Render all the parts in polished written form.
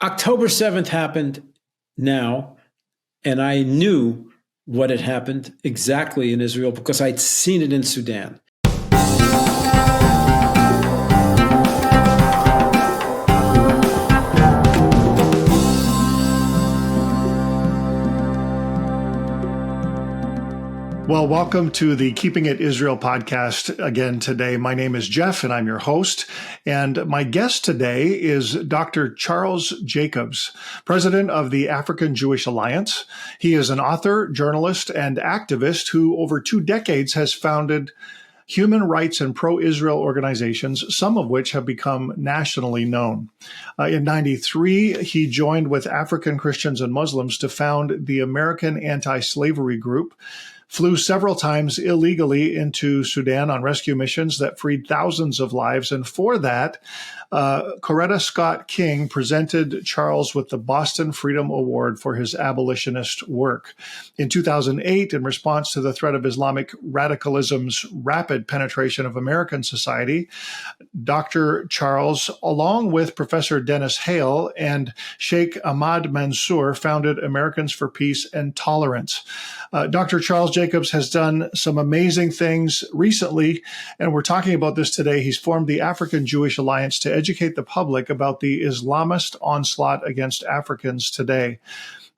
October 7th happened now, and I knew what had happened exactly in Israel because I'd seen it in Sudan. Well, welcome to the Keeping It Israel podcast again today. My name is Jeff and I'm your host. And my guest today is Dr. Charles Jacobs, president of the African Jewish Alliance. He is an author, journalist, and activist who over 2 decades has founded human rights and pro-Israel organizations, some of which have become nationally known. In 1993, he joined with African Christians and Muslims to found the American Anti-Slavery Group, flew several times illegally into Sudan on rescue missions that freed thousands of lives. And for that, Coretta Scott King presented Charles with the Boston Freedom Award for his abolitionist work. In 2008, in response to the threat of Islamic radicalism's rapid penetration of American society, Dr. Charles, along with Professor Dennis Hale and Sheikh Ahmed Mansour, founded Americans for Peace and Tolerance. Dr. Charles Jacobs has done some amazing things recently, and we're talking about this today. He's formed the African Jewish Alliance to educate the public about the Islamist onslaught against Africans today.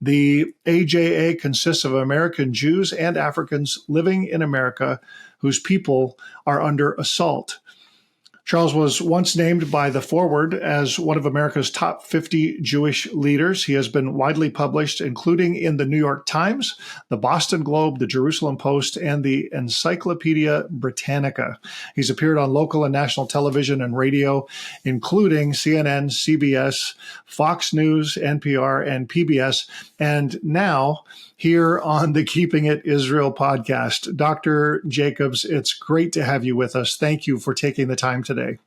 The AJA consists of American Jews and Africans living in America whose people are under assault. Charles was once named by The Forward as one of America's top 50 Jewish leaders. He has been widely published, including in the New York Times, the Boston Globe, the Jerusalem Post, and the Encyclopedia Britannica. He's appeared on local and national television and radio, including CNN, CBS, Fox News, NPR, and PBS, and now here on the Keeping It Israel podcast. Dr. Jacobs, it's great to have you with us. Thank you for taking the time today.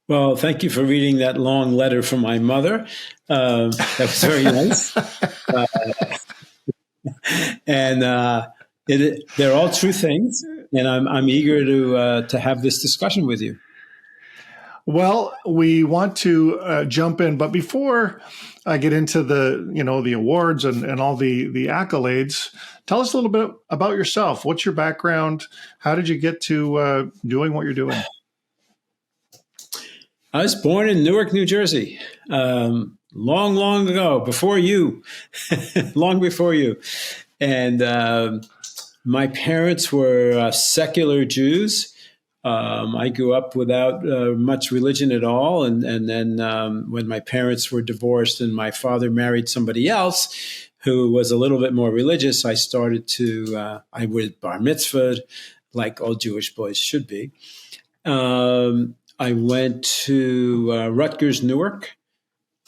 Well, thank you for reading that long letter from my mother. That was very nice. They're all true things, and I'm eager to have this discussion with you. Well, we want to jump in, but before I get into the awards and all the accolades, tell us a little bit about yourself. What's your background? How did you get to doing what you're doing? I was born in Newark, New Jersey, long ago, before you, long before you. And my parents were secular Jews. I grew up without much religion at all. And then when my parents were divorced and my father married somebody else who was a little bit more religious, I started to, I was bar mitzvahed like all Jewish boys should be. I went to Rutgers, Newark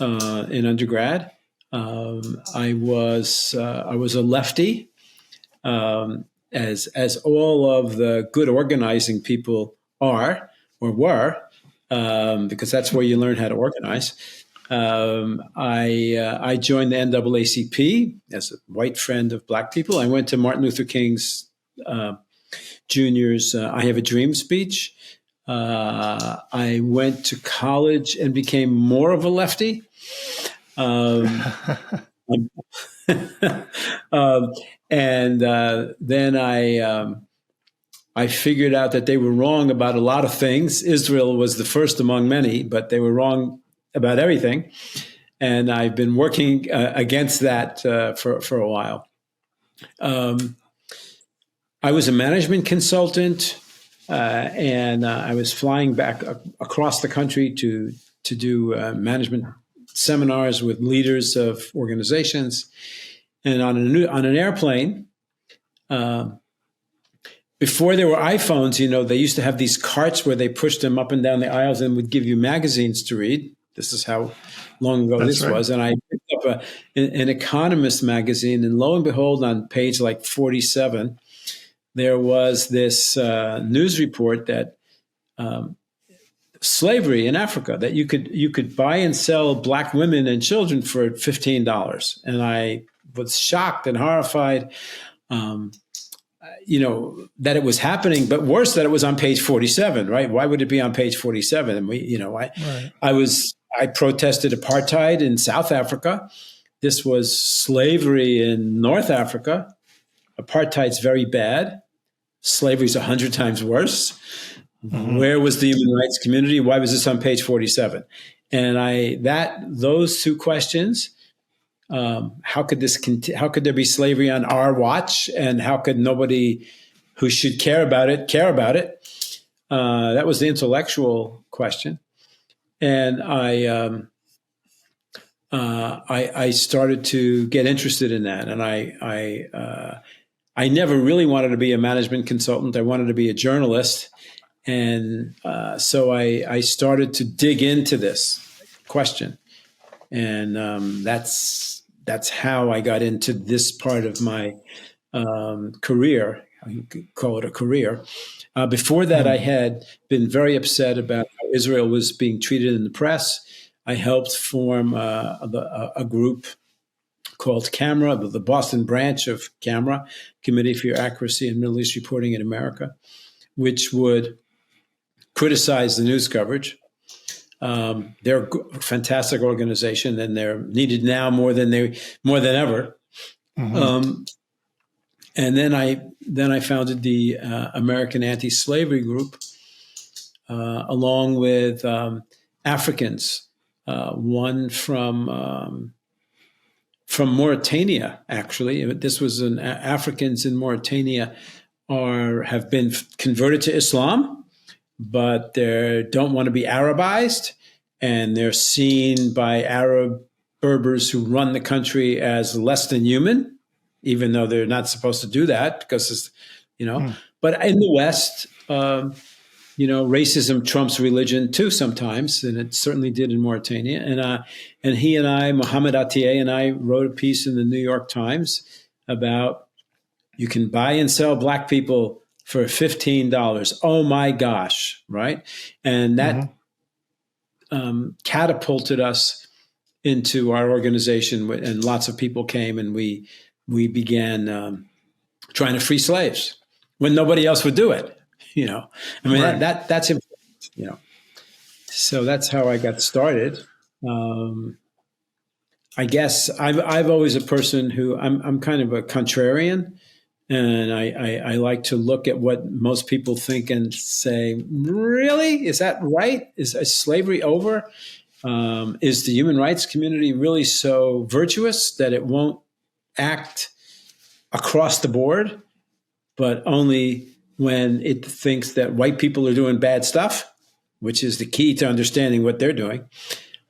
in undergrad. I was a lefty. As all of the good organizing people are or were, because that's where you learn how to organize. I joined the NAACP as a white friend of black people. I went to Martin Luther King's Jr.'s I Have a Dream speech. I went to college and became more of a lefty. And then I figured out that they were wrong about a lot of things. Israel was the first among many, but they were wrong about everything. And I've been working against that for a while. I was a management consultant, and I was flying back across the country to do management seminars with leaders of organizations. And on an airplane, before there were iPhones, they used to have these carts where they pushed them up and down the aisles and would give you magazines to read. This is how long ago this was. And I picked up an Economist magazine, and lo and behold, on page like 47, there was this news report that slavery in Africa, that you could buy and sell black women and children for $15. And I was shocked and horrified, that it was happening, but worse, that it was on page 47, right? Why would it be on page 47? And I was I protested apartheid in South Africa. This was slavery in North Africa. Apartheid's very bad. Slavery's 100 times worse. Mm-hmm. Where was the human rights community? Why was this on page 47? And those two questions, how could there be slavery on our watch? And how could nobody who should care about it? That was the intellectual question. And I started to get interested in that. And I never really wanted to be a management consultant. I wanted to be a journalist. And so I started to dig into this question. And that's how I got into this part of my career. You could call it a career. Before that, I had been very upset about how Israel was being treated in the press. I helped form a group called CAMRA, the Boston branch of CAMRA, Committee for Accuracy in Middle East Reporting in America, which would criticize the news coverage. They're a fantastic organization, and they're needed now more than ever. Mm-hmm. And then I founded the American Anti-Slavery Group, along with Africans. One from Mauritania, actually. This was Africans in Mauritania have been converted to Islam, but they don't want to be Arabized, and they're seen by Arab Berbers who run the country as less than human, even though they're not supposed to do that because But in the West, racism trumps religion too sometimes, and it certainly did in Mauritania. And he and I, Mohammed Atieh, and I wrote a piece in the New York Times about you can buy and sell black people for $15. Oh my gosh, right? And that catapulted us into our organization, and lots of people came, and we began trying to free slaves when nobody else would do it. Right. That's important. So that's how I got started. I guess I've always a person who I'm kind of a contrarian, and I like to look at what most people think and say, really, is that right? Is slavery over? Is the human rights community really so virtuous that it won't act across the board, but only when it thinks that white people are doing bad stuff, which is the key to understanding what they're doing?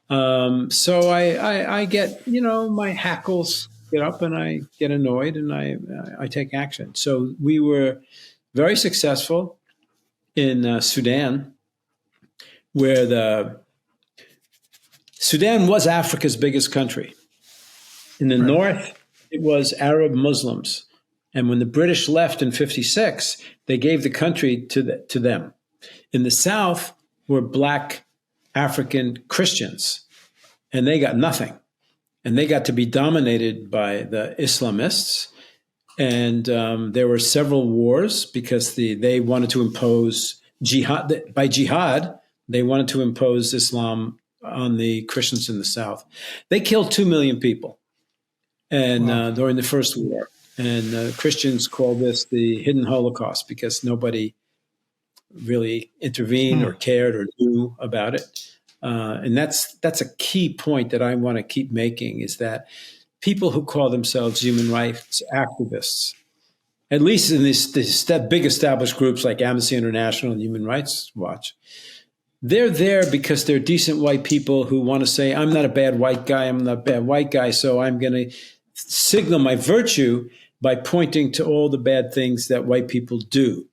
So I get, my hackles get up, and I get annoyed, and I take action. So we were very successful in Sudan, where Sudan was Africa's biggest country. In the north, it was Arab Muslims. And when the British left in 1956, they gave the country to them. In the south were black African Christians, and they got nothing. And they got to be dominated by the Islamists. And there were several wars because they wanted to impose jihad. By jihad, they wanted to impose Islam on the Christians in the south. They killed 2 million people during the First War. And Christians call this the hidden Holocaust because nobody really intervened or cared or knew about it. And that's a key point that I want to keep making, is that people who call themselves human rights activists, at least in these big established groups like Amnesty International and Human Rights Watch, they're there because they're decent white people who want to say, I'm not a bad white guy, so I'm going to signal my virtue by pointing to all the bad things that white people do.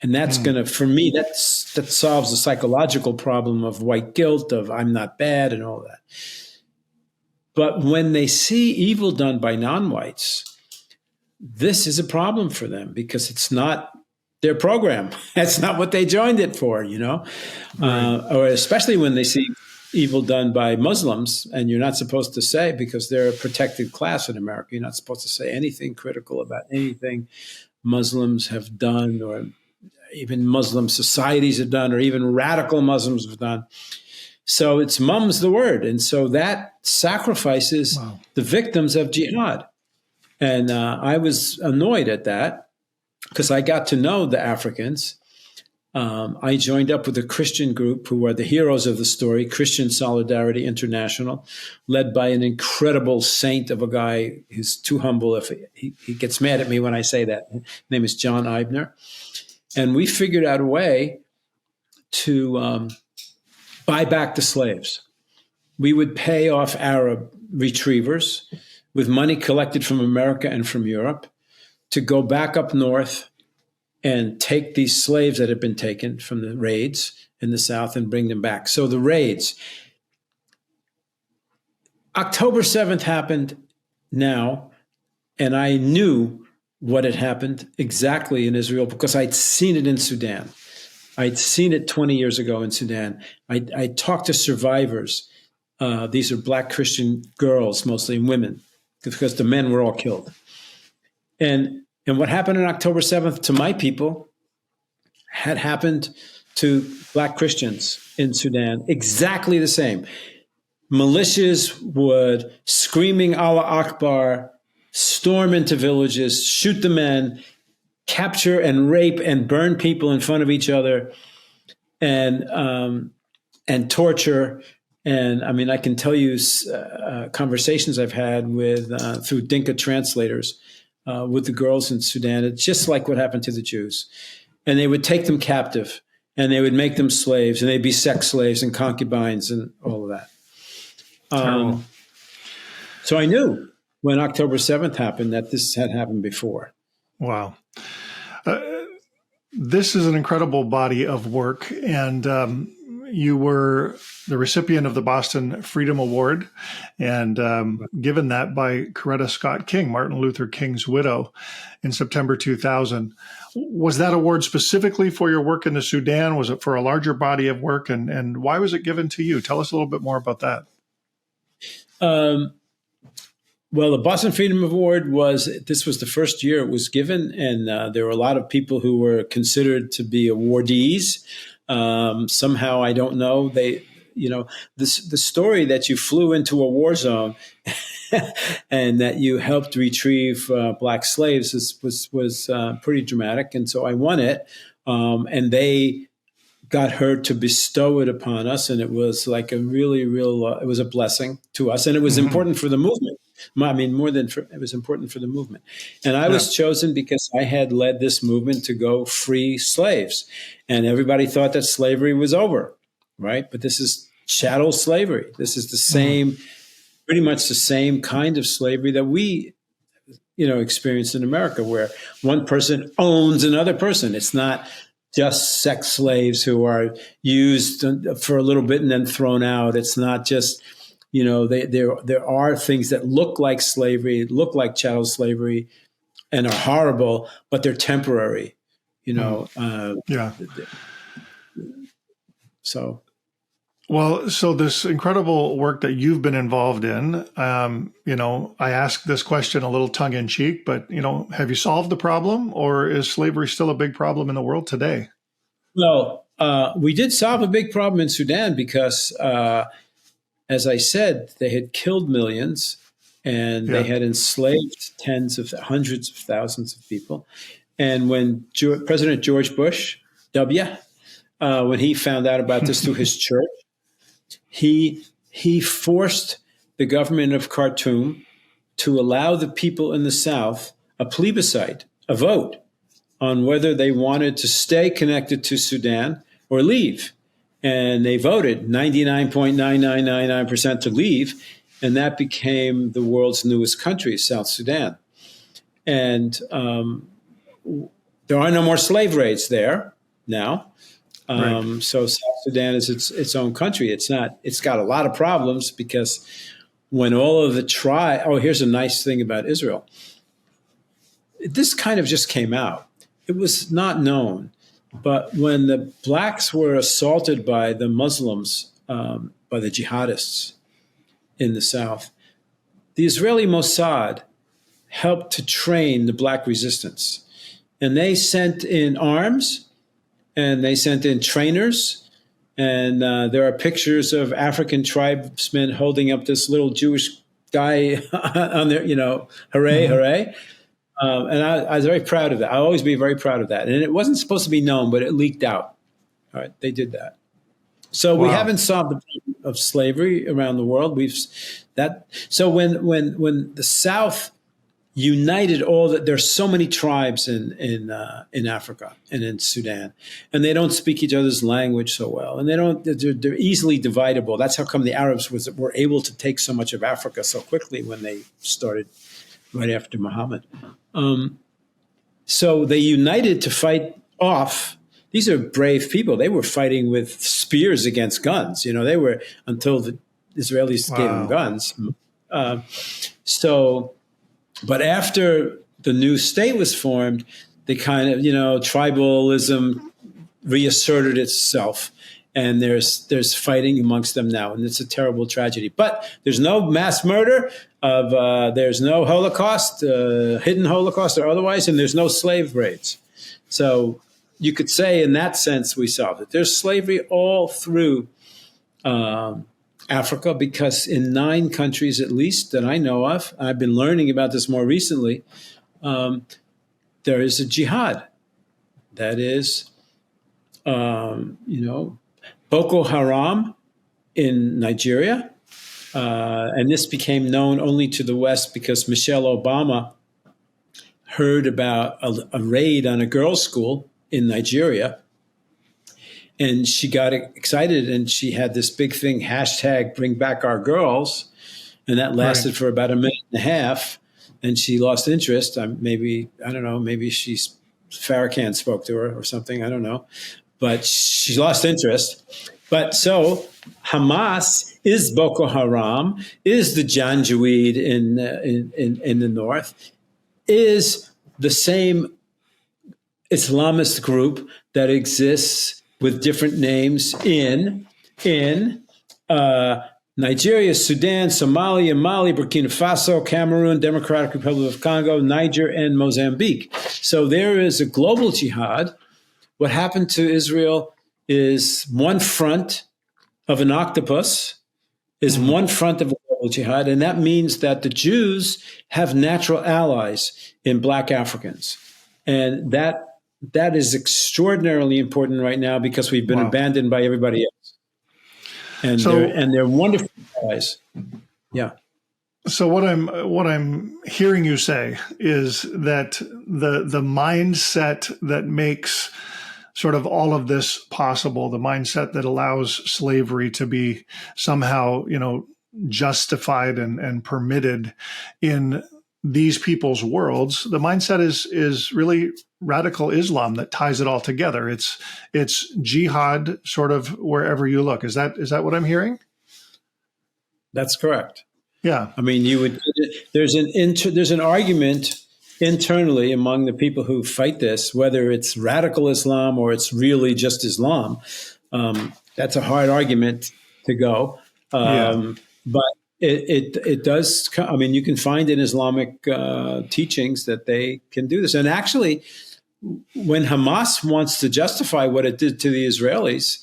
And that's going to, for me, that solves the psychological problem of white guilt, of I'm not bad and all that. But when they see evil done by non-whites, this is a problem for them because it's not their program. That's not what they joined it for, or especially when they see evil done by Muslims, and you're not supposed to say, because they're a protected class in America, you're not supposed to say anything critical about anything Muslims have done, or even Muslim societies have done, or even radical Muslims have done. So it's mum's the word. And so that sacrifices Wow. the victims of jihad. And I was annoyed at that because I got to know the Africans. I joined up with a Christian group who are the heroes of the story, Christian Solidarity International, led by an incredible saint of a guy who's too humble. If he gets mad at me when I say that. His name is John Eibner. And we figured out a way to buy back the slaves. We would pay off Arab retrievers with money collected from America and from Europe to go back up north and take these slaves that had been taken from the raids in the South and bring them back. So the raids. October 7th happened now, and I knew what had happened exactly in Israel because I'd seen it in Sudan. I'd seen it 20 years ago in Sudan. I talked to survivors. These are Black Christian girls, mostly, and women, because the men were all killed. And what happened on October 7th to my people had happened to Black Christians in Sudan, exactly the same. Militias would, screaming Allah Akbar, storm into villages, shoot the men, capture and rape and burn people in front of each other, and torture. And I mean, I can tell you conversations I've had with through Dinka translators with the girls in Sudan. It's just like what happened to the Jews. And they would take them captive, and they would make them slaves, and they'd be sex slaves and concubines and all of that. So I knew when October 7th happened that this had happened before. Wow. This is an incredible body of work, and you were the recipient of the Boston Freedom Award, and given that by Coretta Scott King, Martin Luther King's widow, in September 2000. Was that award specifically for your work in the Sudan? Was it for a larger body of work, and why was it given to you? Tell us a little bit more about that. Well, the Boston Freedom Award this was the first year it was given, and there were a lot of people who were considered to be awardees. Somehow, I don't know, the story that you flew into a war zone and that you helped retrieve Black slaves was pretty dramatic. And so I won it, and they got her to bestow it upon us, and it was like a really, it was a blessing to us, and it was important for the movement. I mean, it was important for the movement. And I was chosen because I had led this movement to go free slaves. And everybody thought that slavery was over, right? But this is chattel slavery. This is the same, pretty much the same kind of slavery that we, experienced in America, where one person owns another person. It's not just sex slaves who are used for a little bit and then thrown out. It's not just... there are things that look like slavery, look like chattel slavery, and are horrible, but they're temporary. So this incredible work that you've been involved in, I ask this question a little tongue in cheek, but have you solved the problem, or is slavery still a big problem in the world today? Well, we did solve a big problem in Sudan because. As I said, they had killed millions, and they had enslaved hundreds of thousands of people. And when President George Bush, when he found out about this through his church, he forced the government of Khartoum to allow the people in the South a plebiscite, a vote, on whether they wanted to stay connected to Sudan or leave. And they voted 99.9999% to leave, and that became the world's newest country, South Sudan. And there are no more slave raids there now. Right. So South Sudan is its own country. It's got a lot of problems because when all of the here's a nice thing about Israel. This kind of just came out. It was not known. But when the blacks were assaulted by the Muslims, by the jihadists in the South, the Israeli Mossad helped to train the black resistance. And they sent in arms, and they sent in trainers, And there are pictures of African tribesmen holding up this little Jewish guy on there, hooray, hooray. And I was very proud of that. I'll always be very proud of that. And it wasn't supposed to be known, but it leaked out. All right, they did that. So we haven't solved the problem of slavery around the world. So when the South united there's so many tribes in Africa and in Sudan, and they don't speak each other's language so well, and they're easily dividable. That's how come the Arabs were able to take so much of Africa so quickly when they started right after Muhammad. So they united to fight off. These are brave people. They were fighting with spears against guns. They were, until the Israelis gave them guns. But after the new state was formed, they kind of, tribalism reasserted itself, and there's fighting amongst them now, and it's a terrible tragedy. But there's no mass murder there's no Holocaust, hidden Holocaust or otherwise, and there's no slave raids. So you could say, in that sense, we solved it. There's slavery all through Africa, because in 9 countries, at least, that I know of, I've been learning about this more recently, there is a jihad. That is, Boko Haram in Nigeria. And this became known only to the West because Michelle Obama heard about a raid on a girls' school in Nigeria. And she got excited, and she had this big thing, #BringBackOurGirls. And that lasted for about a minute and a half. And she lost interest. Maybe she's Farrakhan spoke to her or something. I don't know. But she lost interest. But so Hamas is Boko Haram, is the Janjaweed in the north, is the same Islamist group that exists with different names in Nigeria, Sudan, Somalia, Mali, Burkina Faso, Cameroon, Democratic Republic of Congo, Niger, and Mozambique. So there is a global jihad. What happened to Israel is one front of an octopus, is one front of a global jihad, and that means that the Jews have natural allies in Black Africans. And that is extraordinarily important right now, because we've been abandoned by everybody else. And they're wonderful allies. Yeah. So what I'm hearing you say is that the mindset that makes sort of all of this possible, the mindset that allows slavery to be somehow, justified and permitted in these people's worlds, the mindset is really radical Islam that ties it all together. It's jihad sort of wherever you look. Is that what I'm hearing? That's correct. Yeah. I mean, there's an argument internally among the people who fight this, whether it's radical Islam or it's really just Islam. That's a hard argument to go. But it does. I mean, you can find in Islamic teachings that they can do this. And actually, when Hamas wants to justify what it did to the Israelis,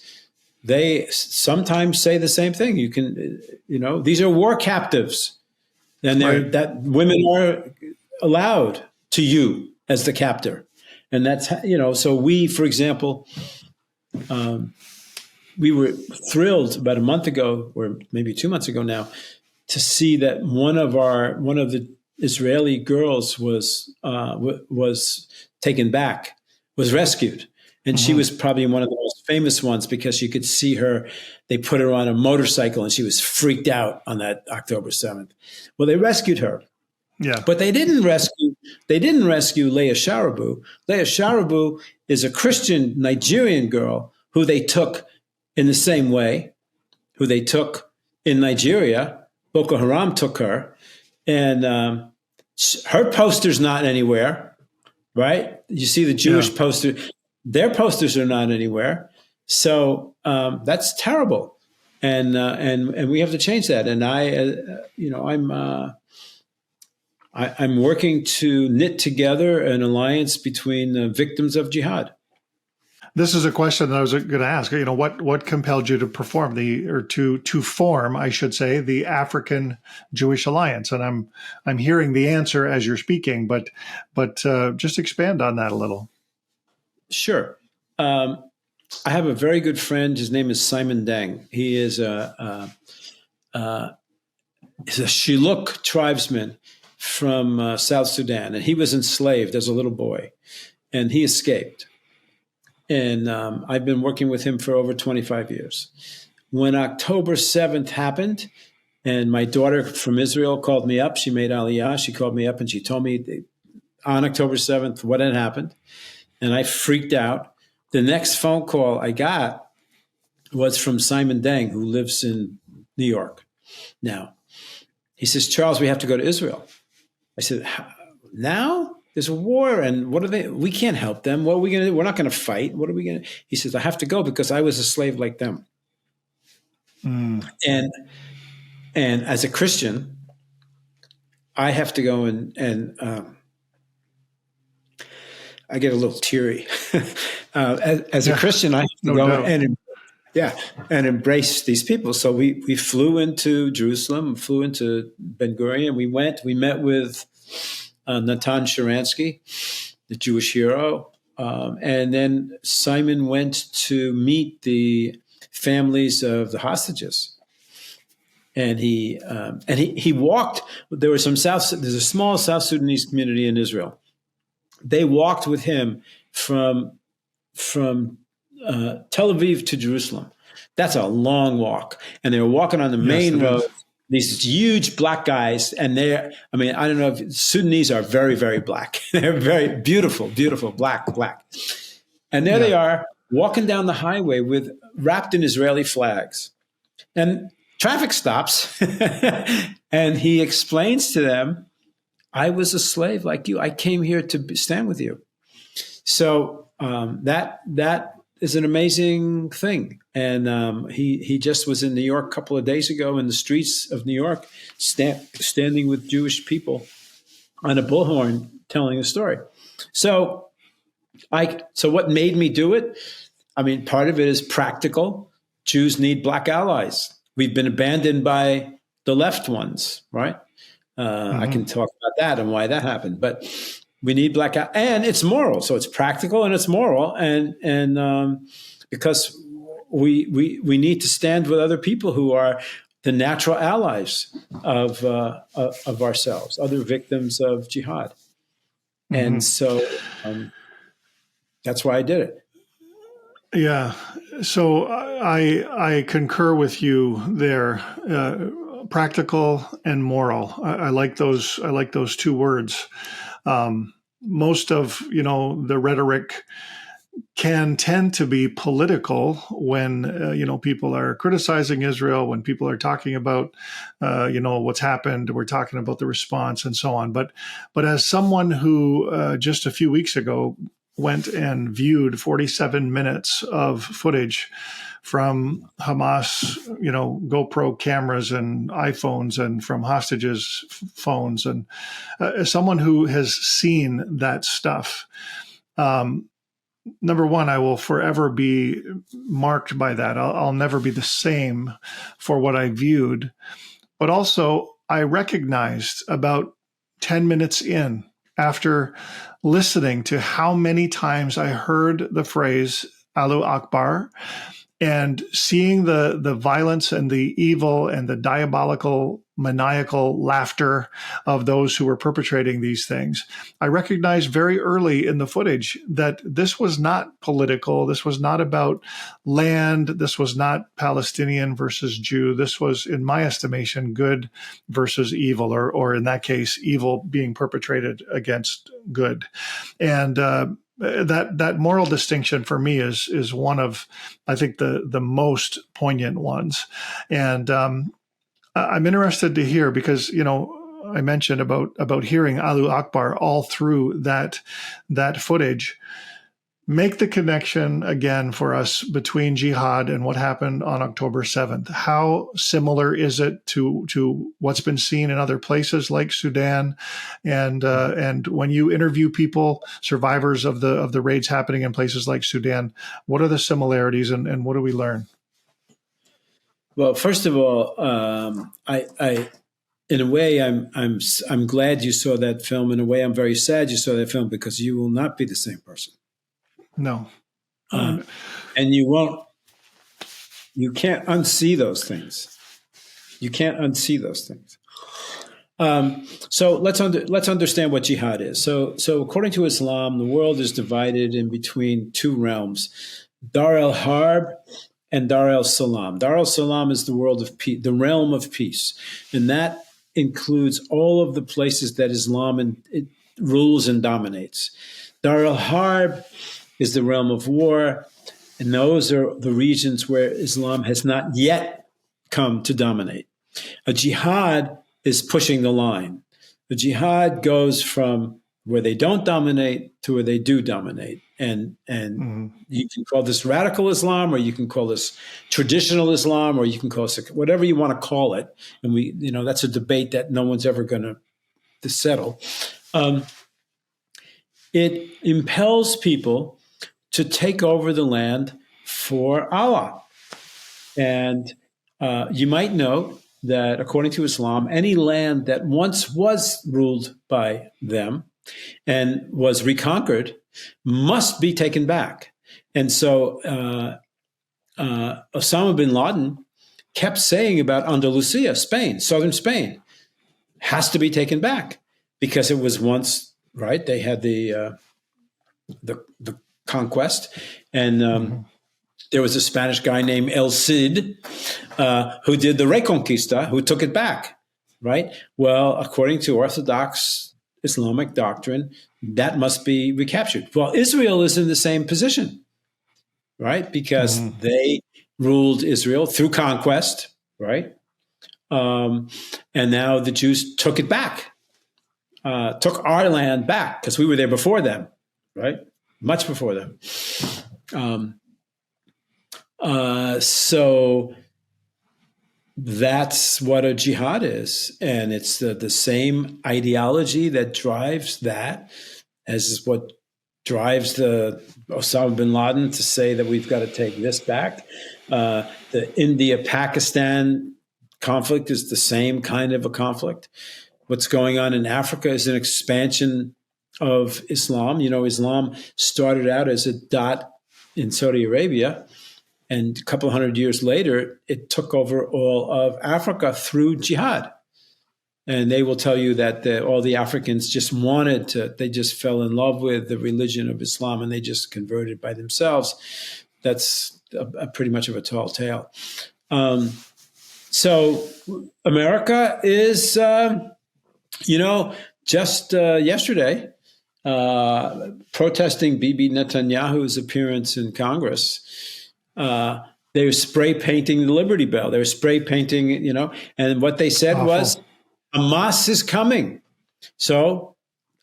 they sometimes say the same thing. You can, these are war captives, and that women are allowed to you as the captor. And that's, so we, for example, we were thrilled about a month ago, or maybe 2 months ago now, to see that one of the Israeli girls was taken back, was rescued. And she was probably one of the most famous ones, because you could see her. They put her on a motorcycle, and she was freaked out on that October 7th. Well, they rescued her. Yeah. But they didn't rescue Leah Sharibu. Leah Sharibu is a Christian Nigerian girl who they took in the same way, who they took in Nigeria. Boko Haram took her, and her poster's not anywhere, right? You see the Jewish poster. Their posters are not anywhere. So that's terrible. And we have to change that. And I'm working to knit together an alliance between victims of jihad. This is a question that I was going to ask. What compelled you to to form, I should say, the African Jewish Alliance? And I'm hearing the answer as you're speaking, but just expand on that a little. Sure. I have a very good friend. His name is Simon Deng. He is he's a Shilluk tribesman from South Sudan, and he was enslaved as a little boy, and he escaped. And I've been working with him for over 25 years. When October 7th happened, and my daughter from Israel called me up, she made Aliyah, she called me up and she told me on October 7th what had happened, and I freaked out. The next phone call I got was from Simon Deng, who lives in New York now. He says, Charles, we have to go to Israel. I said, now? There's a war, and what are they? We can't help them. What are we going to do? We're not going to fight. What are we going to? He says, I have to go because I was a slave like them. And as a Christian, I have to go and I get a little teary. As a Christian, I have to go and embrace these people. So we flew into Jerusalem, flew into Ben Gurion. We met with Natan Sharansky, the Jewish hero. And then Simon went to meet the families of the hostages. And he walked. There's a small South Sudanese community in Israel. They walked with him from Tel Aviv to Jerusalem. That's a long walk. And they were walking on the main road. These huge black guys, and I don't know if Sudanese are very, very black. They're very beautiful, beautiful, black. And there they are walking down the highway wrapped in Israeli flags. And traffic stops, and he explains to them, I was a slave like you. I came here to stand with you. So that is an amazing thing. And he just was in New York a couple of days ago in the streets of New York, standing with Jewish people on a bullhorn, telling a story. So what made me do it? Part of it is practical. Jews need black allies. We've been abandoned by the left ones, right? I can talk about that and why that happened, but we need black and it's moral. So it's practical and it's moral, and because we need to stand with other people who are the natural allies of ourselves, other victims of jihad, and so that's why I did it. Yeah. So I concur with you there. Practical and moral. I like those. I like those two words. Most of the rhetoric can tend to be political when people are criticizing Israel, when people are talking about what's happened. We're talking about the response and so on. But as someone who just a few weeks ago went and viewed 47 minutes of footage from Hamas, GoPro cameras and iPhones, and from hostages' phones, and as someone who has seen that stuff, number one, I will forever be marked by that. I'll never be the same for what I viewed. But also, I recognized about 10 minutes in, after listening to how many times I heard the phrase Allahu Akbar, and seeing the violence and the evil and the diabolical, maniacal laughter of those who were perpetrating these things, I recognized very early in the footage that this was not political. This was not about land. This was not Palestinian versus Jew. This was, in my estimation, good versus evil, or in that case, evil being perpetrated against good. And that moral distinction for me is one of, I think, the most poignant ones. And I'm interested to hear, because I mentioned about hearing Allahu Akbar all through that footage. make the connection again for us between jihad and what happened on October 7th. How similar is it to what's been seen in other places like Sudan? And when you interview people, survivors of the raids happening in places like Sudan, what are the similarities and what do we learn? Well, first of all, I in a way, I'm glad you saw that film. In a way, I'm very sad you saw that film, because you will not be the same person. No. And you won't. You can't unsee those things. You can't unsee those things. So let's understand what jihad is. So according to Islam, the world is divided in between two realms: Dar el Harb and Dar el Salam. Dar el Salam is the world of peace, the realm of peace, and that includes all of the places that Islam it rules and dominates. Dar el Harb is the realm of war, and those are the regions where Islam has not yet come to dominate. A jihad is pushing the line. The jihad goes from where they don't dominate to where they do dominate. And you can call this radical Islam, or you can call this traditional Islam, or you can call it whatever you want to call it. And that's a debate that no one's ever going to settle. It impels people to take over the land for Allah. And you might know that according to Islam, any land that once was ruled by them and was reconquered must be taken back. And so Osama bin Laden kept saying about Andalusia, Spain, southern Spain, has to be taken back, because it was once, right? They had the conquest, and there was a Spanish guy named El Cid who did the Reconquista, who took it back, right? Well, according to Orthodox Islamic doctrine, that must be recaptured. Well, Israel is in the same position, right? Because they ruled Israel through conquest, right? And now the Jews took it back, took our land back, because we were there before them, right? Much before them. So that's what a jihad is. And it's the same ideology that drives that as is what drives the Osama bin Laden to say that we've got to take this back. The India-Pakistan conflict is the same kind of a conflict. What's going on in Africa is an expansion of Islam. Islam started out as a dot in Saudi Arabia, and a couple hundred years later, it took over all of Africa through jihad. And they will tell you that all the Africans just they just fell in love with the religion of Islam, and they just converted by themselves. That's pretty much of a tall tale. So America is, just yesterday, protesting Bibi Netanyahu's appearance in Congress. They were spray painting the Liberty Bell. They were spray painting, and what they said was, Hamas is coming. So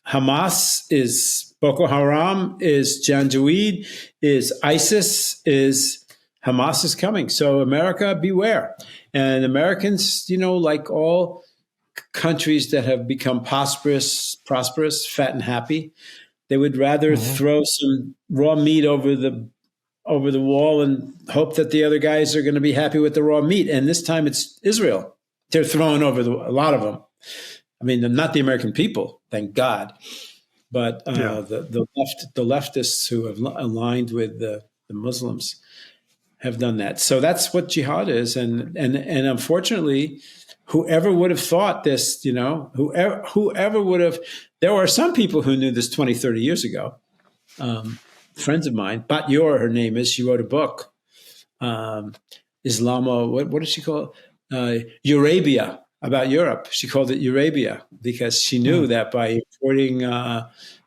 Hamas is Boko Haram, is Janjaweed, is ISIS, is Hamas is coming. So America, beware. And Americans, like all countries that have become prosperous, fat and happy, they would rather throw some raw meat over the wall and hope that the other guys are going to be happy with the raw meat. And this time it's Israel. They're throwing over a lot of them. I mean, not the American people, thank God, but the leftists who have aligned with the Muslims have done that. So that's what jihad is, and unfortunately, whoever would have thought this, whoever would have. There were some people who knew this 20, 30 years ago. Friends of mine, Bat Yor, her name is. She wrote a book, Islamo. What did she call it? Eurabia, about Europe. She called it Eurabia because she knew that by importing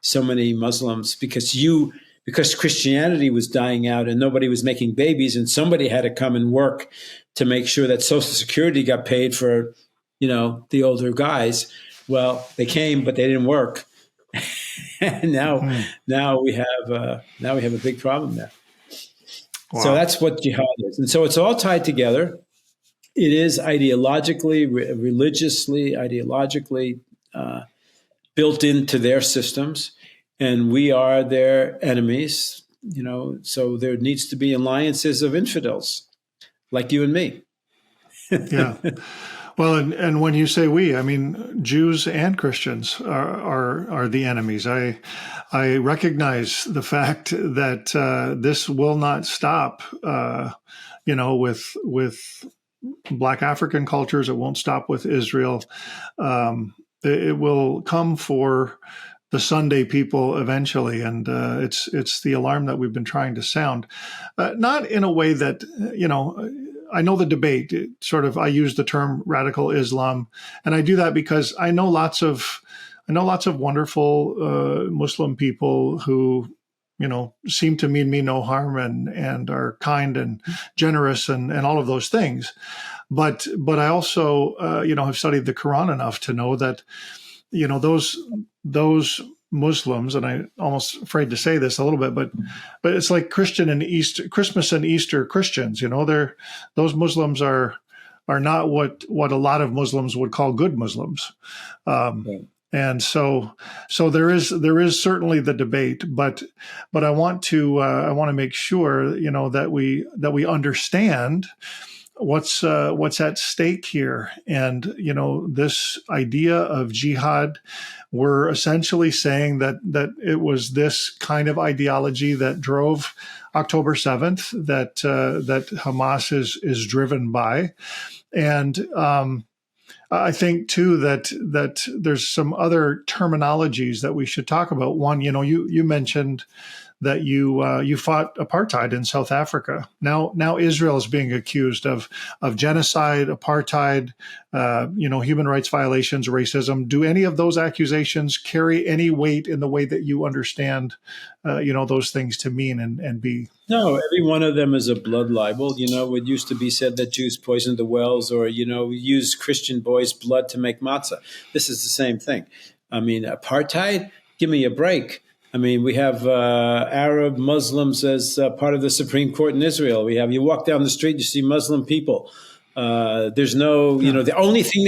so many Muslims, because Christianity was dying out and nobody was making babies, and somebody had to come and work to make sure that Social Security got paid for, the older guys. Well, they came, but they didn't work. And now we have a big problem there. So Wow. that's what jihad is, and so it's all tied together. It is ideologically, religiously, ideologically built into their systems, and we are their enemies. So there needs to be alliances of infidels like you and me. Yeah. Well, and when you say we, I mean Jews and Christians are the enemies. I recognize the fact that this will not stop. With Black African cultures, it won't stop with Israel. It will come for the Sunday people eventually, and it's the alarm that we've been trying to sound, not in a way that I know the debate. I use the term radical Islam, and I do that because I know lots of wonderful Muslim people who seem to mean me no harm and are kind and generous and all of those things. But I also have studied the Quran enough to know that those Muslims, and I'm almost afraid to say this a little bit, but it's like Christmas and Easter Christians. Those Muslims are not what a lot of Muslims would call good Muslims. Right. And so there is certainly the debate, but I want to make sure that we understand what's at stake here. And this idea of jihad, we're essentially saying that it was this kind of ideology that drove October 7th, that Hamas is driven by, and I think too that there's some other terminologies that we should talk about. One, you mentioned that you fought apartheid in South Africa. Now Israel is being accused of genocide, apartheid, human rights violations, racism. Do any of those accusations carry any weight in the way that you understand, those things to mean and be? No, every one of them is a blood libel. It used to be said that Jews poisoned the wells, or we use Christian boys' blood to make matzah. This is the same thing. I mean, apartheid. Give me a break. I mean, we have Arab Muslims as part of the Supreme Court in Israel. You walk down the street, you see Muslim people. There's no, the only thing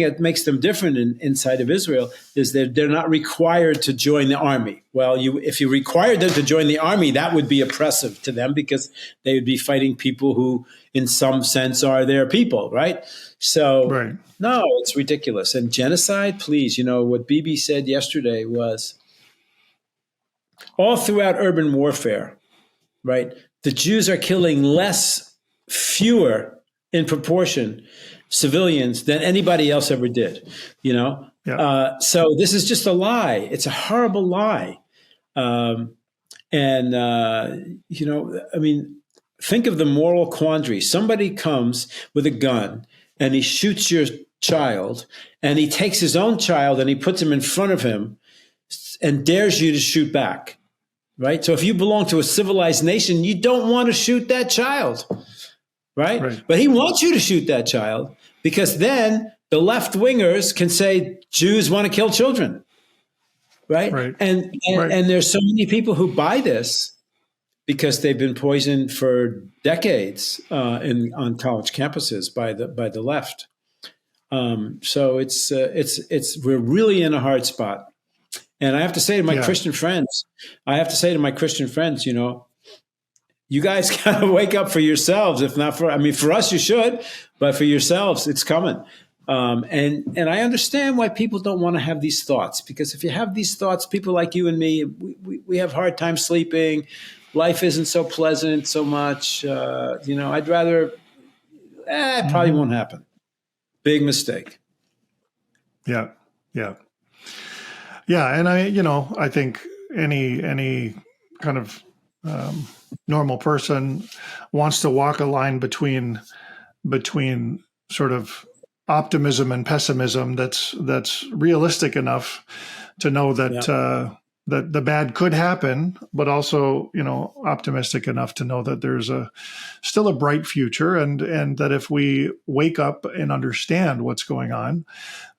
that makes them different inside of Israel is that they're not required to join the army. Well, if you required them to join the army, that would be oppressive to them because they would be fighting people who, in some sense, are their people, right? So, right. No, it's ridiculous. And genocide, please, what Bibi said yesterday was all throughout urban warfare, right? The Jews are killing fewer in proportion civilians than anybody else ever did, Yeah. So this is just a lie. It's a horrible lie. I mean, think of the moral quandary. Somebody comes with a gun and he shoots your child, and he takes his own child and he puts him in front of him and dares you to shoot back, right? So if you belong to a civilized nation, you don't want to shoot that child, right? But he wants you to shoot that child because then the left wingers can say Jews want to kill children, right? And there's so many people who buy this because they've been poisoned for decades on college campuses by the left. So we're really in a hard spot. And I have to say to my Christian friends, you guys gotta wake up for yourselves. If not for us, you should, but for yourselves, it's coming. And I understand why people don't want to have these thoughts, because if you have these thoughts, people like you and me, we have a hard time sleeping. Life isn't so pleasant so much. I'd rather, it probably won't happen. Big mistake. Yeah. And I think any kind of normal person wants to walk a line between sort of optimism and pessimism that's realistic enough to know that that the bad could happen, but also, optimistic enough to know that there's still a bright future, and that if we wake up and understand what's going on,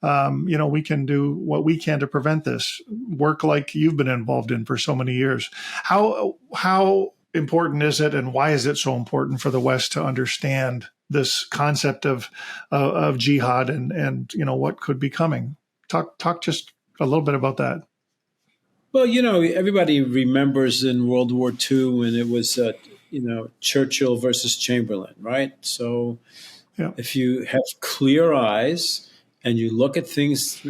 we can do what we can to prevent this. Work like you've been involved in for so many years. How important is it, and why is it so important for the West to understand this concept of jihad and what could be coming? Talk just a little bit about that. Well, everybody remembers in World War II when it was, Churchill versus Chamberlain, right? So Yeah. if you have clear eyes and you look at things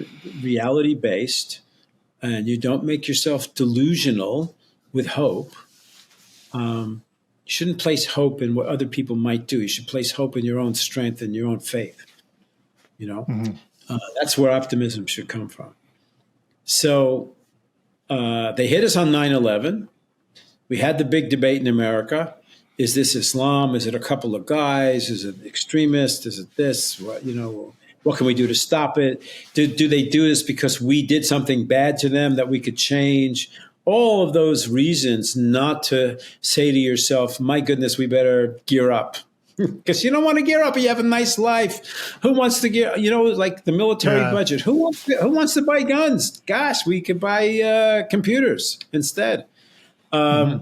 reality-based and you don't make yourself delusional with hope, you shouldn't place hope in what other people might do. You should place hope in your own strength and your own faith. That's where optimism should come from. So they hit us on 9/11. We had the big debate in America. Is this Islam? Is it a couple of guys? Is it extremist? Is it this? What can we do to stop it? Do they do this because we did something bad to them that we could change? All of those reasons not to say to yourself, my goodness, we better gear up. Because you don't want to gear up. You have a nice life. Who wants to gear? Like the military budget. Who wants to buy guns? Gosh, we could buy computers instead. And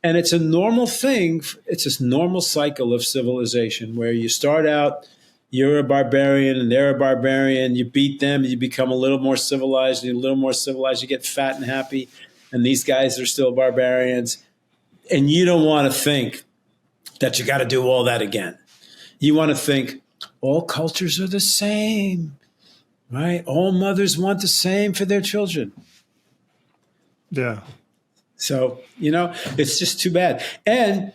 it's a normal thing. It's this normal cycle of civilization where you start out, you're a barbarian and they're a barbarian. You beat them, you become a little more civilized. You're a little more civilized. You get fat and happy, and these guys are still barbarians. And you don't want to think that you got to do all that again. You want to think all cultures are the same, right? All mothers want the same for their children. Yeah. So, it's just too bad. And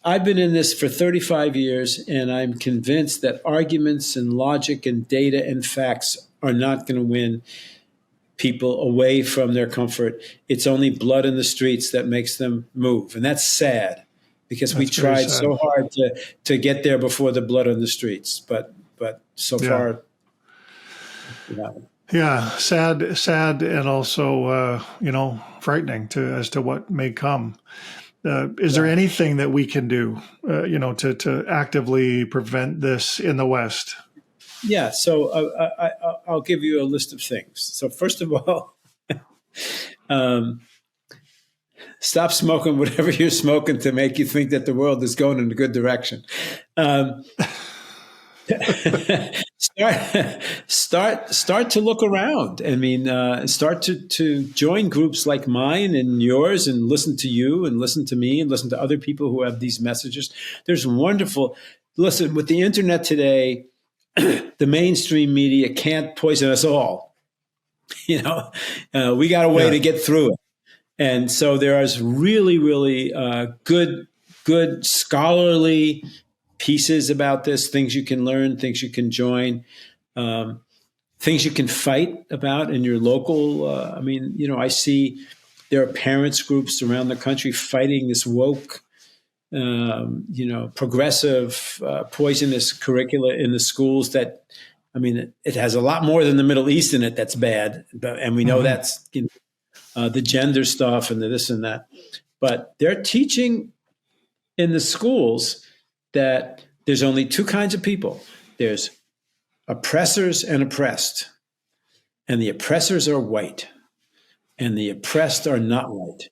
I've been in this for 35 years, and I'm convinced that arguments and logic and data and facts are not going to win people away from their comfort. It's only blood in the streets that makes them move. And that's sad. Because we tried so hard to get there before the blood on the streets, but so far, sad, and also frightening as to what may come. Is there anything that we can do, to actively prevent this in the West? Yeah, so I'll give you a list of things. So first of all, stop smoking whatever you're smoking to make you think that the world is going in a good direction. Start to look around. I mean, start to join groups like mine and yours, and listen to you and listen to me and listen to other people who have these messages. There's wonderful. Listen, with the internet today, the mainstream media can't poison us all. We got a way to get through it. And so there is really, really good scholarly pieces about this, things you can learn, things you can join, things you can fight about in your local. I see there are parents groups around the country fighting this woke, progressive, poisonous curricula in the schools that, it has a lot more than the Middle East in it that's bad. And we know that's, the gender stuff and the this and that. But they're teaching in the schools that there's only two kinds of people. There's oppressors and oppressed. And the oppressors are white. And the oppressed are not white.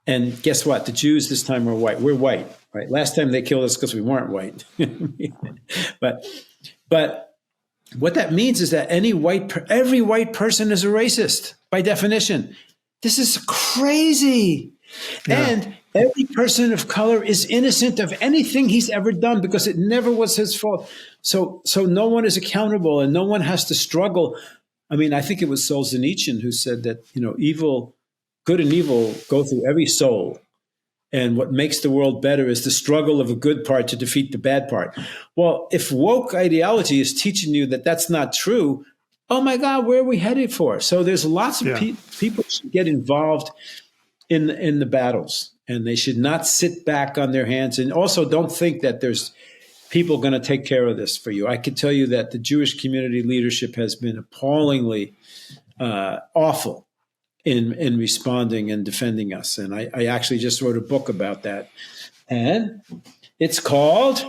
And guess what? The Jews this time are white. We're white, right? Last time they killed us because we weren't white. But what that means is that every white person is a racist by definition. This is crazy. Yeah. And every person of color is innocent of anything he's ever done because it never was his fault. So no one is accountable and no one has to struggle. I think it was Solzhenitsyn who said that, good and evil go through every soul. And what makes the world better is the struggle of a good part to defeat the bad part. Well, if woke ideology is teaching you that that's not true, oh my God, where are we headed for? So there's lots of people should get involved in the battles, and they should not sit back on their hands. And also don't think that there's people going to take care of this for you. I can tell you that the Jewish community leadership has been appallingly awful in responding and defending us. And I actually just wrote a book about that. And it's called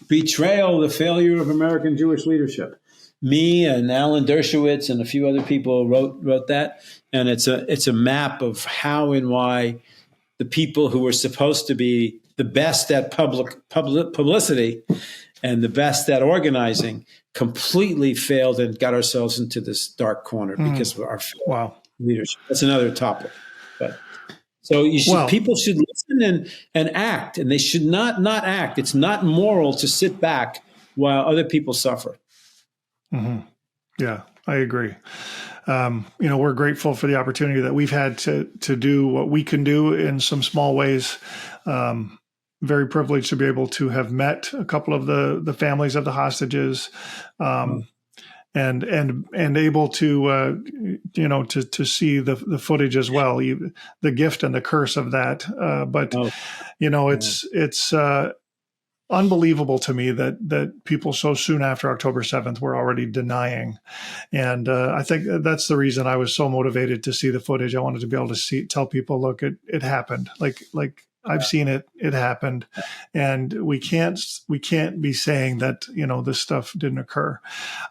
Betrayal, the Failure of American Jewish Leadership. Me and Alan Dershowitz and a few other people wrote that. And it's a map of how and why the people who were supposed to be the best at publicity and the best at organizing completely failed and got ourselves into this dark corner because of our leadership. That's another topic. But so people should listen and act, and they should not act. It's not moral to sit back while other people suffer. Mm-hmm. Yeah, I agree. We're grateful for the opportunity that we've had to do what we can do in some small ways. Very privileged to be able to have met a couple of the families of the hostages, and able to to see the footage as well, the gift and the curse of that. It's unbelievable to me that people so soon after October 7th were already denying. And I think that's the reason I was so motivated to see the footage. I wanted to be able to tell people, look, it happened. Like I've seen it happened. And we can't be saying that, this stuff didn't occur.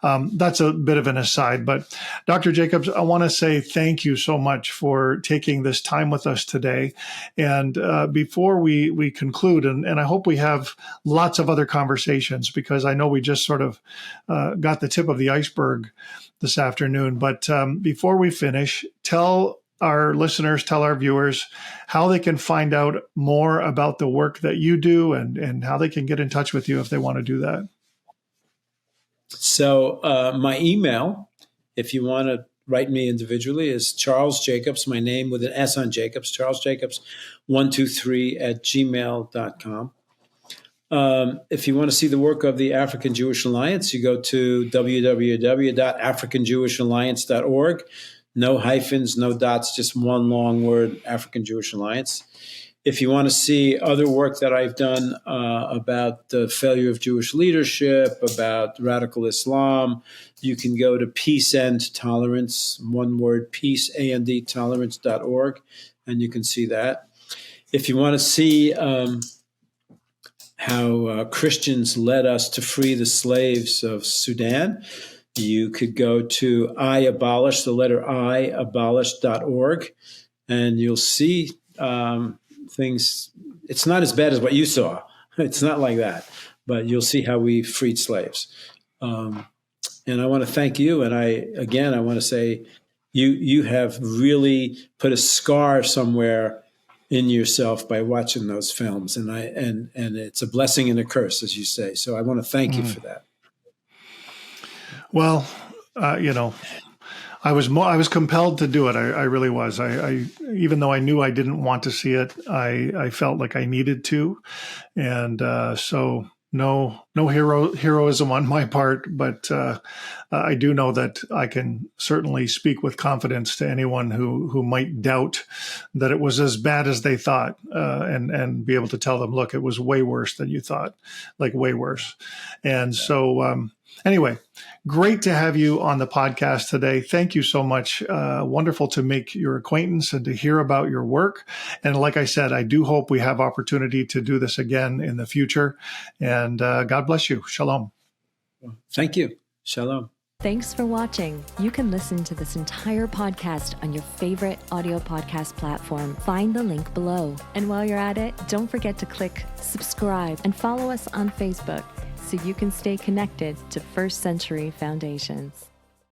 That's a bit of an aside, but Dr. Jacobs, I want to say thank you so much for taking this time with us today. And before we conclude, and I hope we have lots of other conversations, because I know we just sort of got the tip of the iceberg this afternoon. But before we finish, tell our listeners, tell our viewers how they can find out more about the work that you do and how they can get in touch with you if they want to do that. So my email, if you want to write me individually, is Charles Jacobs, my name with an S on Jacobs, Charles Jacobs 123@gmail.com. If you want to see the work of the African Jewish Alliance, you go to www.africanjewishalliance.org. No hyphens, no dots, just one long word, African Jewish Alliance. If you want to see other work that I've done about the failure of Jewish leadership, about radical Islam, you can go to Peace and Tolerance, one word, peaceandtolerance.org, and you can see that. If you want to see how Christians led us to free the slaves of Sudan, you could go to abolish, the letter I, abolish.org, and you'll see things. It's not as bad as what you saw. It's not like that, but you'll see how we freed slaves. And I want to thank you. And I want to say you have really put a scar somewhere in yourself by watching those films. And it's a blessing and a curse, as you say. So I want to thank you for that. Well, I was compelled to do it. I really was. I even though I knew I didn't want to see it, I felt like I needed to, and so no heroism on my part. But I do know that I can certainly speak with confidence to anyone who might doubt that it was as bad as they thought, and be able to tell them, look, it was way worse than you thought, like way worse. And so. Anyway, great to have you on the podcast today. Thank you so much. Wonderful to make your acquaintance and to hear about your work. And like I said, I do hope we have opportunity to do this again in the future. And God bless you. Shalom. Thank you. Shalom. Thanks for watching. You can listen to this entire podcast on your favorite audio podcast platform. Find the link below. And while you're at it, don't forget to click subscribe and follow us on Facebook, so you can stay connected to First Century Foundations.